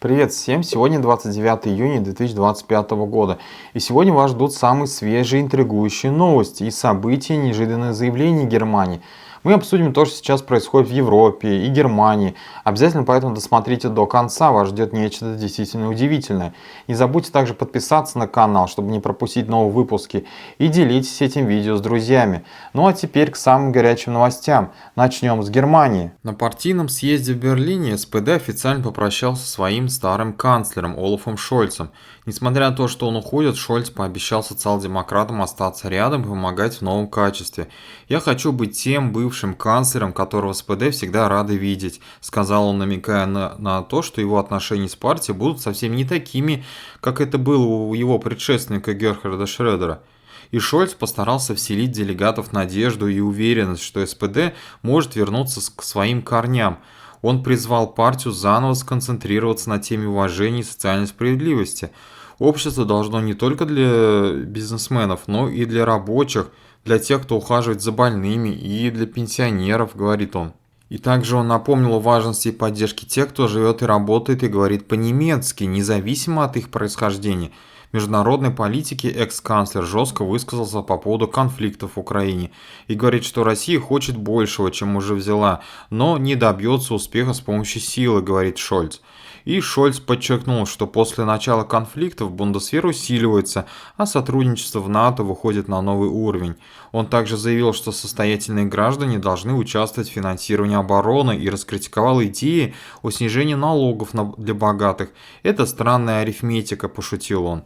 Привет всем! Сегодня 29 июня 2025 года. И сегодня вас ждут самые свежие, интригующие новости и события, неожиданные заявления Германии. Мы обсудим то, что сейчас происходит в Европе и Германии. Обязательно поэтому досмотрите до конца, вас ждет нечто действительно удивительное. Не забудьте также подписаться на канал, чтобы не пропустить новые выпуски. И делитесь этим видео с друзьями. Ну а теперь к самым горячим новостям. Начнем с Германии. На партийном съезде в Берлине СПД официально попрощался со своим старым канцлером Олафом Шольцем. Несмотря на то, что он уходит, Шольц пообещал социал-демократам остаться рядом и помогать в новом качестве. «Я хочу быть тем бывшим канцлером, которого СПД всегда рады видеть», сказал он, намекая на то, что его отношения с партией будут совсем не такими, как это было у его предшественника Герхарда Шредера. И Шольц постарался вселить в делегатов надежду и уверенность, что СПД может вернуться к своим корням. Он призвал партию заново сконцентрироваться на теме уважения и социальной справедливости. Общество должно не только для бизнесменов, но и для рабочих, для тех, кто ухаживает за больными, и для пенсионеров, говорит он. И также он напомнил о важности и поддержке тех, кто живет и работает и говорит по-немецки, независимо от их происхождения. В международной политике экс-канцлер жестко высказался по поводу конфликтов в Украине и говорит, что Россия хочет большего, чем уже взяла, но не добьется успеха с помощью силы, говорит Шольц. И Шольц подчеркнул, что после начала конфликтов Бундесвер усиливается, а сотрудничество в НАТО выходит на новый уровень. Он также заявил, что состоятельные граждане должны участвовать в финансировании обороны и раскритиковал идеи о снижении налогов для богатых. «Это странная арифметика», – пошутил он.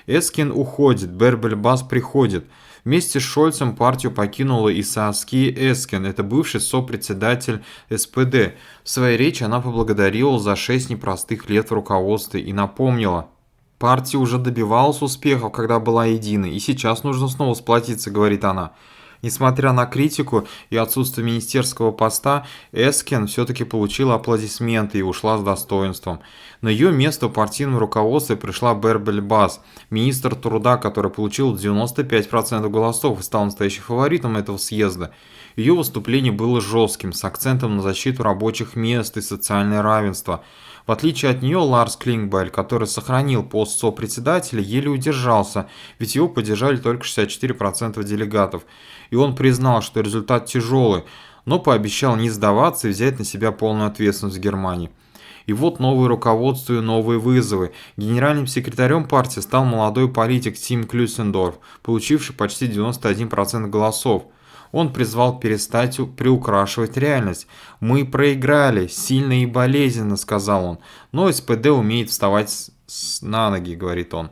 Эскин уходит, Бербель-Бас приходит. Вместе с Шольцем партию покинула и Сааски Эскин, это бывший сопредседатель СПД. В своей речи она поблагодарила за 6 непростых лет в руководстве и напомнила: «Партия уже добивалась успехов, когда была единой, и сейчас нужно снова сплотиться», — говорит она. Несмотря на критику и отсутствие министерского поста, Эскин все-таки получила аплодисменты и ушла с достоинством. На ее место в партийном руководстве пришла Бербель Бас, министр труда, который получил 95% голосов и стал настоящим фаворитом этого съезда. Ее выступление было жестким, с акцентом на защиту рабочих мест и социальное равенство. В отличие от нее, Ларс Клингбайль, который сохранил пост сопредседателя, еле удержался, ведь его поддержали только 64% делегатов. И он признал, что результат тяжелый, но пообещал не сдаваться и взять на себя полную ответственность в Германии. И вот новое руководство и новые вызовы. Генеральным секретарем партии стал молодой политик Тим Клюсендорф, получивший почти 91% голосов. Он призвал перестать приукрашивать реальность. «Мы проиграли, сильно и болезненно», — сказал он. «Но СПД умеет вставать на ноги», — говорит он.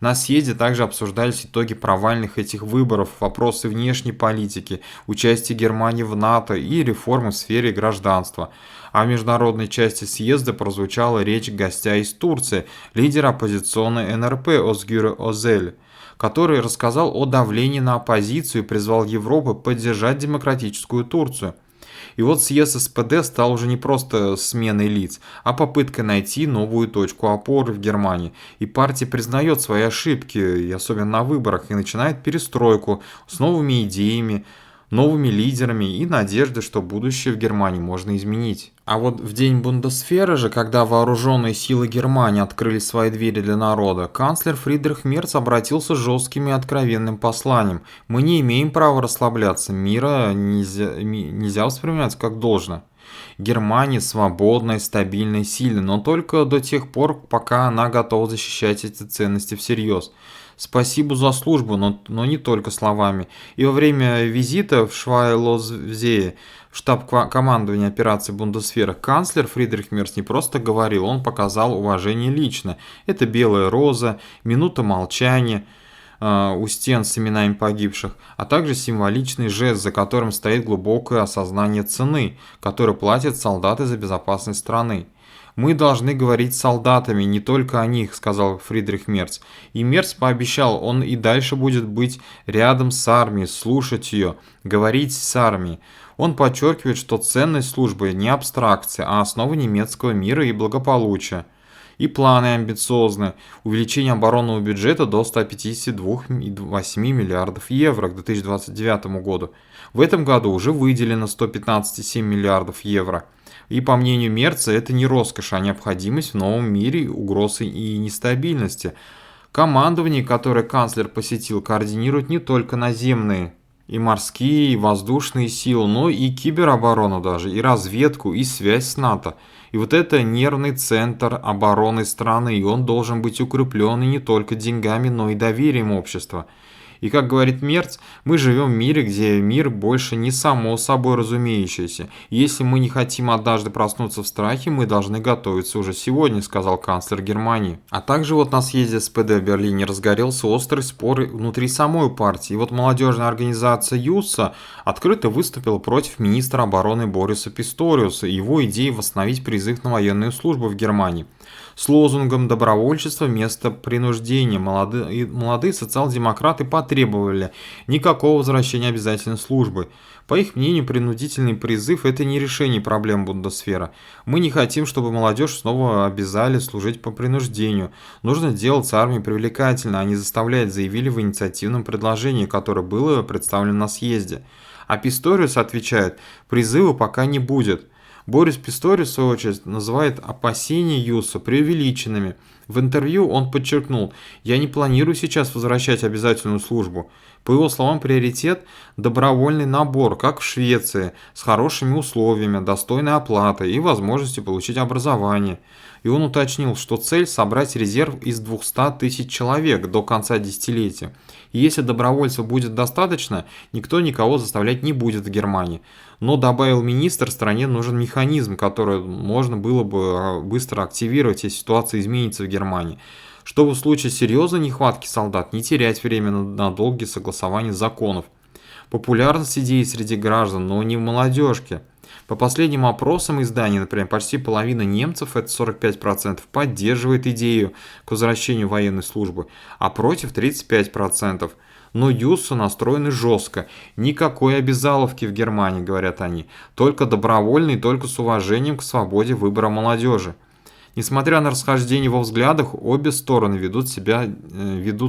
На съезде также обсуждались итоги провальных этих выборов, вопросы внешней политики, участие Германии в НАТО и реформы в сфере гражданства. А в международной части съезда прозвучала речь гостя из Турции, лидера оппозиционной НРП Озгюр Озель, который рассказал о давлении на оппозицию и призвал Европу поддержать демократическую Турцию. И вот съезд СПД стал уже не просто сменой лиц, а попыткой найти новую точку опоры в Германии. И партия признает свои ошибки, и особенно на выборах, и начинает перестройку с новыми идеями, новыми лидерами и надеждой, что будущее в Германии можно изменить. А вот в день Бундесвера же, когда вооруженные силы Германии открыли свои двери для народа, канцлер Фридрих Мерц обратился с жестким и откровенным посланием: «Мы не имеем права расслабляться, мира нельзя воспринимать как должно. Германия свободная, стабильная, сильная, но только до тех пор, пока она готова защищать эти ценности всерьез. Спасибо за службу, но не только словами». И во время визита в Швайлозее, в штаб командования операции Бундесвера, канцлер Фридрих Мерц не просто говорил, он показал уважение лично. Это белая роза, минута молчания у стен с именами погибших, а также символичный жест, за которым стоит глубокое осознание цены, которую платят солдаты за безопасность страны. «Мы должны говорить с солдатами, не только о них», — сказал Фридрих Мерц. И Мерц пообещал, он и дальше будет быть рядом с армией, слушать ее, говорить с армией. Он подчеркивает, что ценность службы не абстракция, а основа немецкого мира и благополучия. И планы амбициозны. Увеличение оборонного бюджета до 152,8 миллиардов евро к 2029 году. В этом году уже выделено 115,7 миллиардов евро. И по мнению Мерца, это не роскошь, а необходимость в новом мире угрозы и нестабильности. Командование, которое канцлер посетил, координирует не только наземные и морские, и воздушные силы, но и кибероборону даже, и разведку, и связь с НАТО. И вот это нервный центр обороны страны, и он должен быть укреплен и не только деньгами, но и доверием общества. И как говорит Мерц, мы живем в мире, где мир больше не само собой разумеющийся. И если мы не хотим однажды проснуться в страхе, мы должны готовиться уже сегодня, сказал канцлер Германии. А также вот на съезде СПД в Берлине разгорелся острый спор внутри самой партии. И вот молодежная организация ЮСА открыто выступила против министра обороны Бориса Писториуса и его идеи восстановить призыв на военную службу в Германии. С лозунгом «добровольчество вместо принуждения» молодые социал-демократы потребовали никакого возвращения обязательной службы. По их мнению, принудительный призыв – это не решение проблем Бундесвера. Мы не хотим, чтобы молодежь снова обязали служить по принуждению. Нужно делать армию привлекательной, а не заставлять, заявили в инициативном предложении, которое было представлено на съезде. А Писториус отвечает: призыва пока не будет. Борис Писториус, в свою очередь, называет опасения ЮСа преувеличенными. В интервью он подчеркнул: «Я не планирую сейчас возвращать обязательную службу». По его словам, приоритет – добровольный набор, как в Швеции, с хорошими условиями, достойной оплатой и возможностью получить образование. И он уточнил, что цель – собрать резерв из 200 тысяч человек до конца десятилетия. И если добровольцев будет достаточно, никто никого заставлять не будет в Германии. Но, добавил министр, стране нужен механизм, который можно было бы быстро активировать, если ситуация изменится в Германии, чтобы в случае серьезной нехватки солдат не терять время на долгие согласования законов. Популярность идеи среди граждан, но не в молодежке. По последним опросам изданий, например, почти половина немцев, это 45%, поддерживает идею к возвращению военной службы, а против 35%. Но ЮСы настроены жестко. Никакой обязаловки в Германии, говорят они. Только добровольный, только с уважением к свободе выбора молодежи. Несмотря на расхождение во взглядах, обе стороны ведут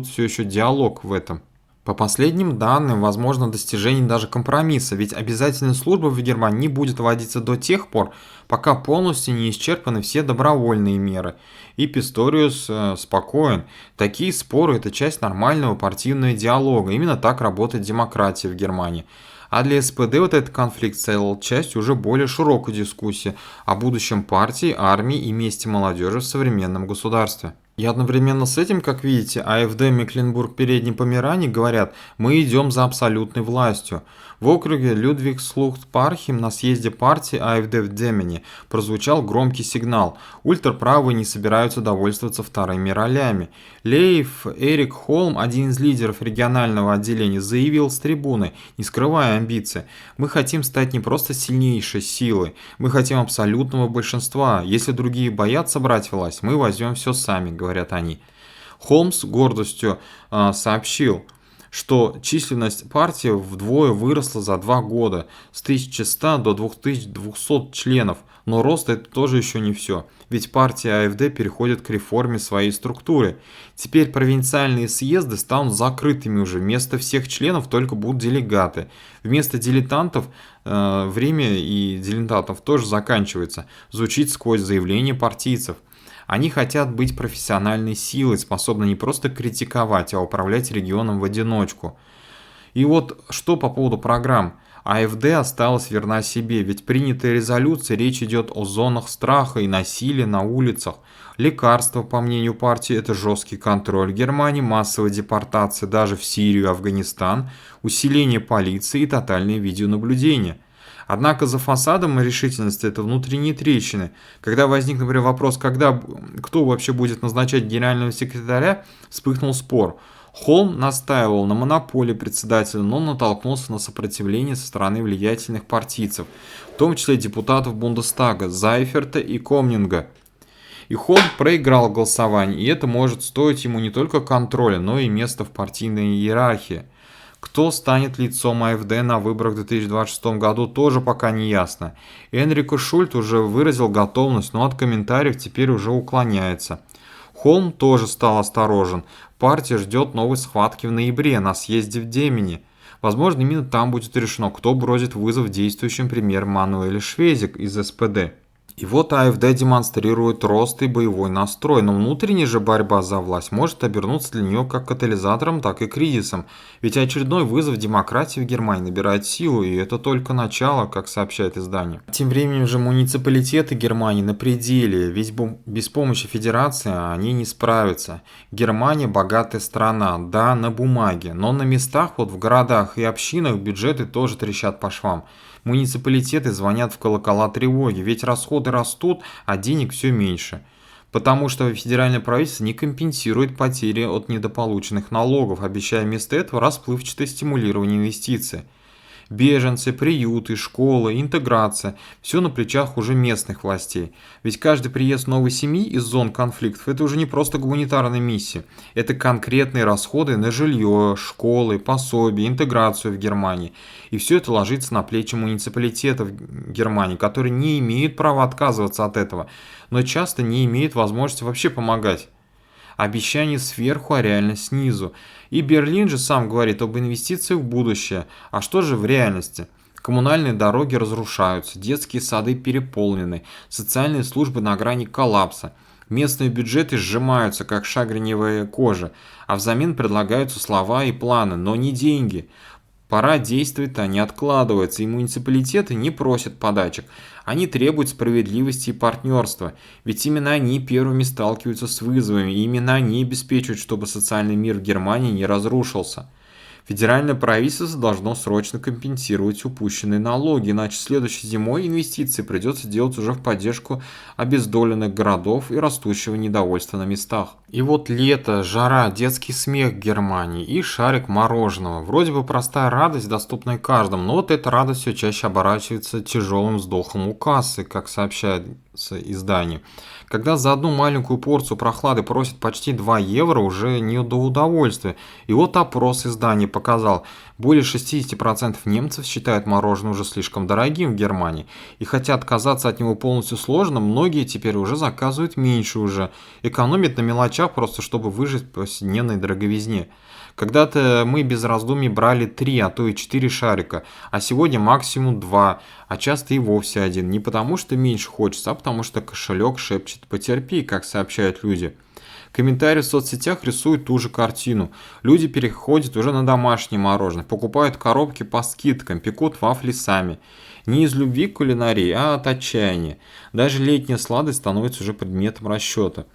все еще диалог в этом. По последним данным, возможно достижение даже компромисса, ведь обязательная служба в Германии не будет вводиться до тех пор, пока полностью не исчерпаны все добровольные меры. И Писториус спокоен. Такие споры – это часть нормального партийного диалога. Именно так работает демократия в Германии. А для СПД вот этот конфликт стал частью уже более широкой дискуссии о будущем партии, армии и месте молодежи в современном государстве. И одновременно с этим, как видите, АФД Мекленбург-Передней Померании говорят: мы идем за абсолютной властью. В округе Людвигслуфт-Пархим на съезде партии АФД в Демене прозвучал громкий сигнал: ультраправые не собираются довольствоваться вторыми ролями. Лейф Эрик Холм, один из лидеров регионального отделения, заявил с трибуны, не скрывая амбиций: мы хотим стать не просто сильнейшей силой, мы хотим абсолютного большинства. Если другие боятся брать власть, мы возьмем все сами, говорят они. Холмс с гордостью сообщил, что численность партии вдвое выросла за 2 года, с 1100 до 2200 членов, но рост это тоже еще не все, ведь партия АФД переходит к реформе своей структуры. Теперь провинциальные съезды станут закрытыми уже, вместо всех членов только будут делегаты. Вместо дилетантов время и дилетантов тоже заканчивается, звучит сквозь заявление партийцев. Они хотят быть профессиональной силой, способной не просто критиковать, а управлять регионом в одиночку. И вот что по поводу программ. АФД осталась верна себе, ведь принятая резолюция, речь идет о зонах страха и насилия на улицах. Лекарства, по мнению партии, это жесткий контроль Германии, массовая депортация даже в Сирию и Афганистан, усиление полиции и тотальное видеонаблюдение. Однако за фасадом решительности это внутренние трещины. Когда возник, например, вопрос, кто вообще будет назначать генерального секретаря, вспыхнул спор. Холм настаивал на монополии председателя, но натолкнулся на сопротивление со стороны влиятельных партийцев, в том числе депутатов Бундестага Зайферта и Комнинга. И Холм проиграл голосование, и это может стоить ему не только контроля, но и места в партийной иерархии. Кто станет лицом АФД на выборах в 2026 году, тоже пока не ясно. Энрико Шульт уже выразил готовность, но от комментариев теперь уже уклоняется. Холм тоже стал осторожен. Партия ждет новой схватки в ноябре на съезде в Демене. Возможно, именно там будет решено, кто бросит вызов действующим премьер Мануэле Швезик из СПД. И вот АфД демонстрирует рост и боевой настрой, но внутренняя же борьба за власть может обернуться для нее как катализатором, так и кризисом. Ведь очередной вызов демократии в Германии набирает силу, и это только начало, как сообщает издание. Тем временем же муниципалитеты Германии на пределе, ведь без помощи федерации они не справятся. Германия богатая страна, да, на бумаге, но на местах, вот в городах и общинах бюджеты тоже трещат по швам. Муниципалитеты звонят в колокола тревоги, ведь расходы растут, а денег все меньше. Потому что федеральное правительство не компенсирует потери от недополученных налогов, обещая вместо этого расплывчатое стимулирование инвестиций. Беженцы, приюты, школы, интеграция – все на плечах уже местных властей. Ведь каждый приезд новой семьи из зон конфликтов – это уже не просто гуманитарная миссия. Это конкретные расходы на жилье, школы, пособия, интеграцию в Германии. И все это ложится на плечи муниципалитетов Германии, которые не имеют права отказываться от этого, но часто не имеют возможности вообще помогать. Обещание сверху, а реальность снизу. И Берлин же сам говорит об инвестициях в будущее. А что же в реальности? Коммунальные дороги разрушаются, детские сады переполнены, социальные службы на грани коллапса. Местные бюджеты сжимаются, как шагреневая кожа, а взамен предлагаются слова и планы, но не деньги. Пора действовать, а не откладывается, и муниципалитеты не просят подачек. Они требуют справедливости и партнерства, ведь именно они первыми сталкиваются с вызовами, и именно они обеспечивают, чтобы социальный мир в Германии не разрушился. Федеральное правительство должно срочно компенсировать упущенные налоги, иначе следующей зимой инвестиции придется делать уже в поддержку обездоленных городов и растущего недовольства на местах. И вот лето, жара, детский смех в Германии и шарик мороженого. Вроде бы простая радость, доступная каждому, но вот эта радость все чаще оборачивается тяжелым вздохом у кассы, как сообщает издание. Когда за одну маленькую порцию прохлады просят почти 2 евро, уже не до удовольствия. И вот опрос издания показал, более 60% немцев считают мороженое уже слишком дорогим в Германии. И хотя отказаться от него полностью сложно, многие теперь уже заказывают меньше уже. Экономят на мелочах просто, чтобы выжить в повседневной дороговизне. Когда-то мы без раздумий брали 3, а то и 4 шарика, а сегодня максимум 2, а часто и вовсе 1. Не потому что меньше хочется, а потому что кошелек шепчет «потерпи», как сообщают люди. Комментарии в соцсетях рисуют ту же картину. Люди переходят уже на домашнее мороженое, покупают коробки по скидкам, пекут вафли сами. Не из любви к кулинарии, а от отчаяния. Даже летняя сладость становится уже предметом расчета.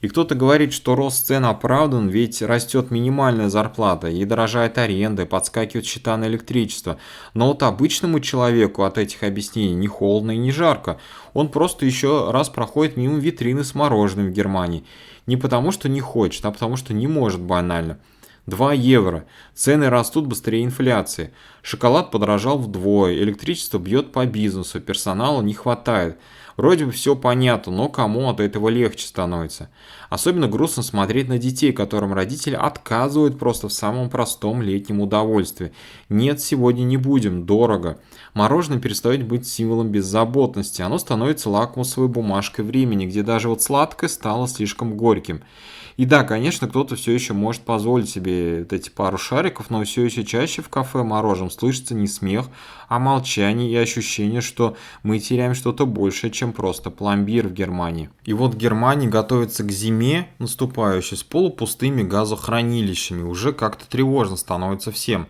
И кто-то говорит, что рост цен оправдан, ведь растет минимальная зарплата, и дорожает аренда, и подскакивают счета на электричество. Но вот обычному человеку от этих объяснений не холодно и не жарко. Он просто еще раз проходит мимо витрины с мороженым в Германии. Не потому, что не хочет, а потому, что не может банально. 2 евро. Цены растут быстрее инфляции. Шоколад подорожал вдвое, электричество бьет по бизнесу, персонала не хватает. Вроде бы все понятно, но кому от этого легче становится? Особенно грустно смотреть на детей, которым родители отказывают просто в самом простом летнем удовольствии. Нет, сегодня не будем, дорого. Мороженое перестает быть символом беззаботности, оно становится лакмусовой бумажкой времени, где даже вот сладкое стало слишком горьким. И да, конечно, кто-то все еще может позволить себе вот эти пару шариков, но все еще чаще в кафе мороженом слышится не смех, а молчание и ощущение, что мы теряем что-то большее, чем просто пломбир в Германии. И вот Германия готовится к зиме, наступающей, с полупустыми газохранилищами. Уже как-то тревожно становится всем.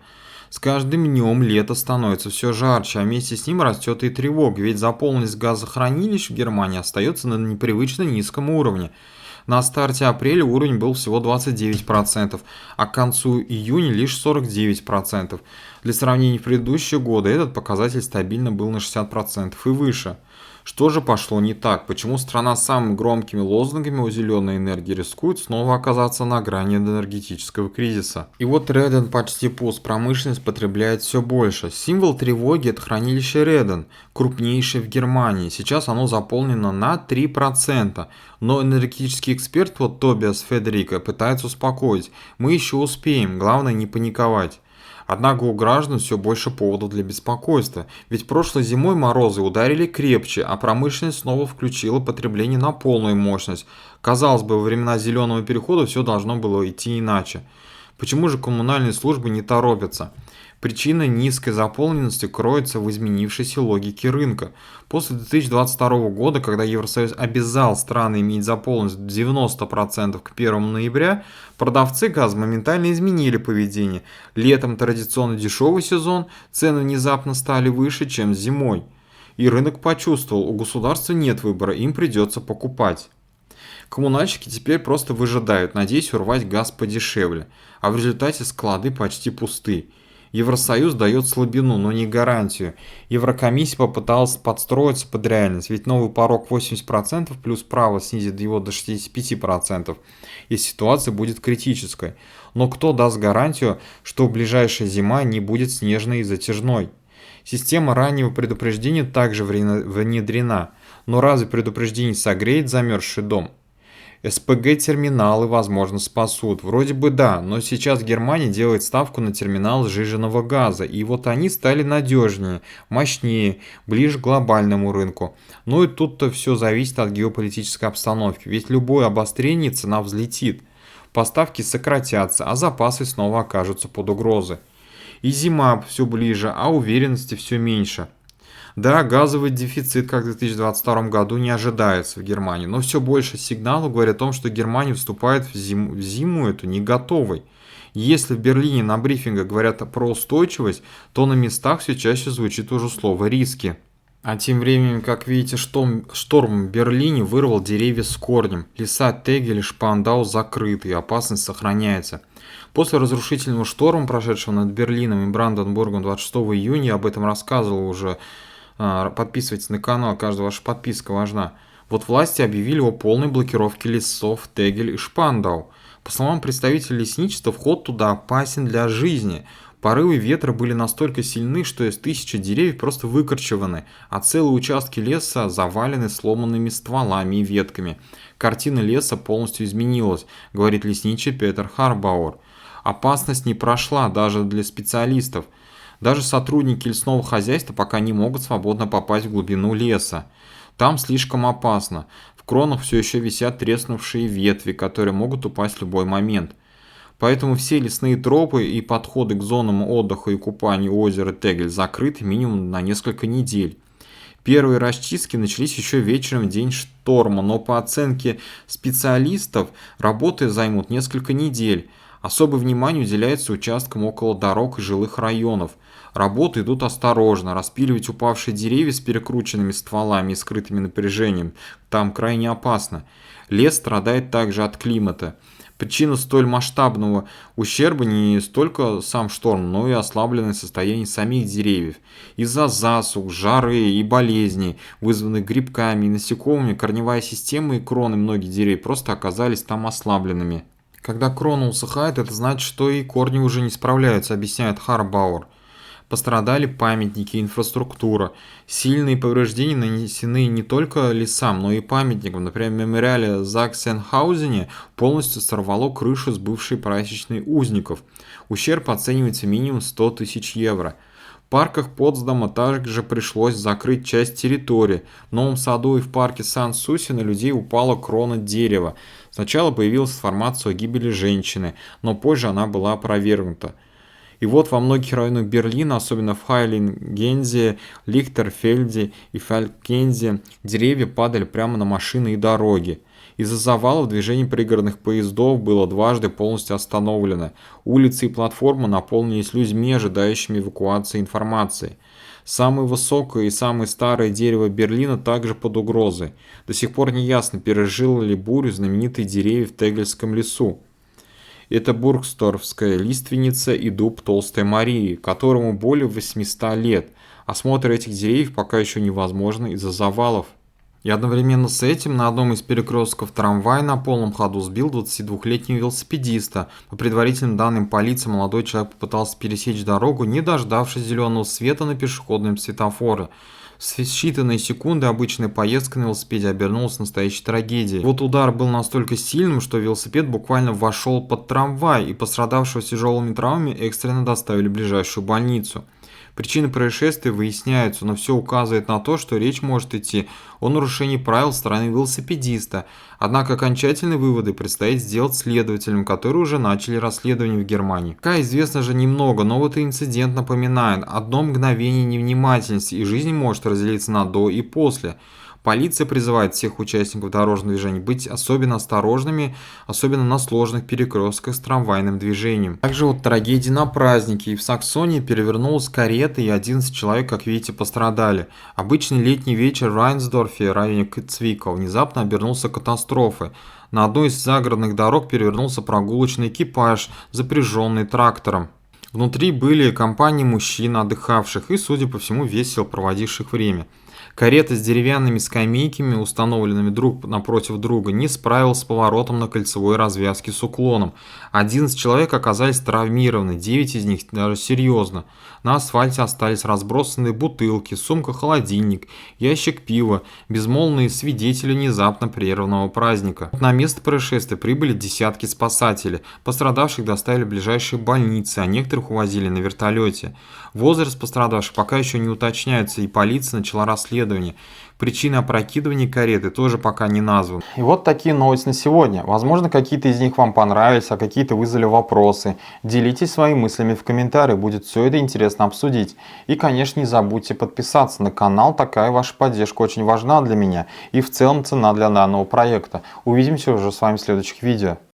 С каждым днем лето становится все жарче, а вместе с ним растет и тревога, ведь заполненность газохранилищ в Германии остается на непривычно низком уровне. На старте апреля уровень был всего 29%, а к концу июня лишь 49%. Для сравнения, в предыдущие годы этот показатель стабильно был на 60% и выше. Что же пошло не так? Почему страна с самыми громкими лозунгами о зеленой энергии рискует снова оказаться на грани энергетического кризиса? И вот Реден почти пуст, промышленность потребляет все больше. Символ тревоги – это хранилище Реден, крупнейшее в Германии. Сейчас оно заполнено на 3%. Но энергетический эксперт, вот Тобиас Федерико, пытается успокоить. Мы еще успеем, главное не паниковать. Однако у граждан все больше поводов для беспокойства, ведь прошлой зимой морозы ударили крепче, а промышленность снова включила потребление на полную мощность. Казалось бы, во времена зеленого перехода все должно было идти иначе. Почему же коммунальные службы не торопятся? Причина низкой заполненности кроется в изменившейся логике рынка. После 2022 года, когда Евросоюз обязал страны иметь заполненность 90% к 1 ноября, продавцы газа моментально изменили поведение. Летом традиционно дешевый сезон, цены внезапно стали выше, чем зимой. И рынок почувствовал, у государства нет выбора, им придется покупать. Коммунальщики теперь просто выжидают, надеясь урвать газ подешевле, а в результате склады почти пусты. Евросоюз дает слабину, но не гарантию. Еврокомиссия попыталась подстроиться под реальность, ведь новый порог 80% плюс право снизит его до 65%, и ситуация будет критической. Но кто даст гарантию, что ближайшая зима не будет снежной и затяжной? Система раннего предупреждения также внедрена, но разве предупреждение согреет замерзший дом? СПГ-терминалы, возможно, спасут. Вроде бы да, но сейчас Германия делает ставку на терминал сжиженного газа, и вот они стали надежнее, мощнее, ближе к глобальному рынку. Ну и тут-то все зависит от геополитической обстановки, ведь любое обострение цена взлетит. Поставки сократятся, а запасы снова окажутся под угрозой. И зима все ближе, а уверенности все меньше. Да, газовый дефицит, как в 2022 году, не ожидается в Германии, но все больше сигналов говорят о том, что Германия вступает в зиму эту не готовой. Если в Берлине на брифингах говорят про устойчивость, то на местах все чаще звучит уже слово «риски». А тем временем, как видите, шторм в Берлине вырвал деревья с корнем. Леса Тегель и Шпандау закрыты, и опасность сохраняется. После разрушительного шторма, прошедшего над Берлином и Бранденбургом 26 июня, я об этом рассказывал уже. Подписывайтесь на канал, каждая ваша подписка важна. Вот власти объявили о полной блокировке лесов Тегель и Шпандау. По словам представителей лесничества, вход туда опасен для жизни. Порывы ветра были настолько сильны, что из 1000 деревьев просто выкорчеваны, а целые участки леса завалены сломанными стволами и ветками. Картина леса полностью изменилась, говорит лесничий Петер Харбауэр. Опасность не прошла даже для специалистов. Даже сотрудники лесного хозяйства пока не могут свободно попасть в глубину леса. Там слишком опасно. В кронах все еще висят треснувшие ветви, которые могут упасть в любой момент. Поэтому все лесные тропы и подходы к зонам отдыха и купания озера Тегель закрыты минимум на несколько недель. Первые расчистки начались еще вечером в день шторма, но по оценке специалистов работы займут несколько недель. Особое внимание уделяется участкам около дорог и жилых районов. Работы идут осторожно, распиливать упавшие деревья с перекрученными стволами и скрытым напряжением там крайне опасно. Лес страдает также от климата. Причина столь масштабного ущерба не столько сам шторм, но и ослабленное состояние самих деревьев. Из-за засух, жары и болезней, вызванных грибками и насекомыми, корневая система и кроны многих деревьев просто оказались там ослабленными. Когда крона усыхает, это значит, что и корни уже не справляются, объясняет Харбауэр. Пострадали памятники, инфраструктура. Сильные повреждения нанесены не только лесам, но и памятникам. Например, в мемориале Заксенхаузене полностью сорвало крышу с бывшей прачечной узников. Ущерб оценивается минимум 100 тысяч евро. В парках Потсдама также пришлось закрыть часть территории. В Новом Саду и в парке Сан-Суси на людей упала крона дерева. Сначала появилась информация о гибели женщины, но позже она была опровергнута. И вот во многих районах Берлина, особенно в Хайлингензе, Лихтерфельде и Фалькензе, деревья падали прямо на машины и дороги. Из-за завалов движение пригородных поездов было дважды полностью остановлено. Улицы и платформы наполнились людьми, ожидающими эвакуации информации. Самое высокое и самое старое дерево Берлина также под угрозой. До сих пор не ясно, пережило ли бурю знаменитые деревья в Тегельском лесу. Это бургсторфская лиственница и дуб Толстой Марии, которому более 800 лет. Осмотр этих деревьев пока еще невозможно из-за завалов. И одновременно с этим на одном из перекрестков трамвай на полном ходу сбил 22-летнего велосипедиста. По предварительным данным полиции, молодой человек попытался пересечь дорогу, не дождавшись зеленого света на пешеходном светофоре. В считанные секунды обычная поездка на велосипеде обернулась настоящей трагедией. Вот удар был настолько сильным, что велосипед буквально вошел под трамвай, и пострадавшего с тяжелыми травмами экстренно доставили в ближайшую больницу. Причины происшествия выясняются, но все указывает на то, что речь может идти о нарушении правил стороны велосипедиста. Однако окончательные выводы предстоит сделать следователям, которые уже начали расследование в Германии. Пока известно же немного, но вот и инцидент напоминает: одно мгновение невнимательности, и жизнь может разделиться на до и после. Полиция призывает всех участников дорожного движения быть особенно осторожными, особенно на сложных перекрестках с трамвайным движением. Также вот трагедия на празднике. И в Саксонии перевернулась карета, и 11 человек, как видите, пострадали. Обычный летний вечер в Райнсдорфе, районе Цвикау, внезапно обернулся катастрофой. На одной из загородных дорог перевернулся прогулочный экипаж, запряженный трактором. Внутри были компании мужчин, отдыхавших и, судя по всему, весело проводивших время. Карета с деревянными скамейками, установленными друг напротив друга, не справилась с поворотом на кольцевой развязке с уклоном. 11 человек оказались травмированы, 9 из них даже серьезно. На асфальте остались разбросанные бутылки, сумка-холодильник, ящик пива, безмолвные свидетели внезапно прерванного праздника. На место происшествия прибыли десятки спасателей. Пострадавших доставили в ближайшие больницы, а некоторых увозили на вертолете. Возраст пострадавших пока еще не уточняется, и полиция начала расследование. Причины опрокидывания кареты тоже пока не названы. И вот такие новости на сегодня. Возможно, какие-то из них вам понравились, а какие-то вызвали вопросы. Делитесь своими мыслями в комментариях, будет все это интересно обсудить. И, конечно, не забудьте подписаться на канал, такая ваша поддержка очень важна для меня и в целом цена для данного проекта. Увидимся уже с вами в следующих видео.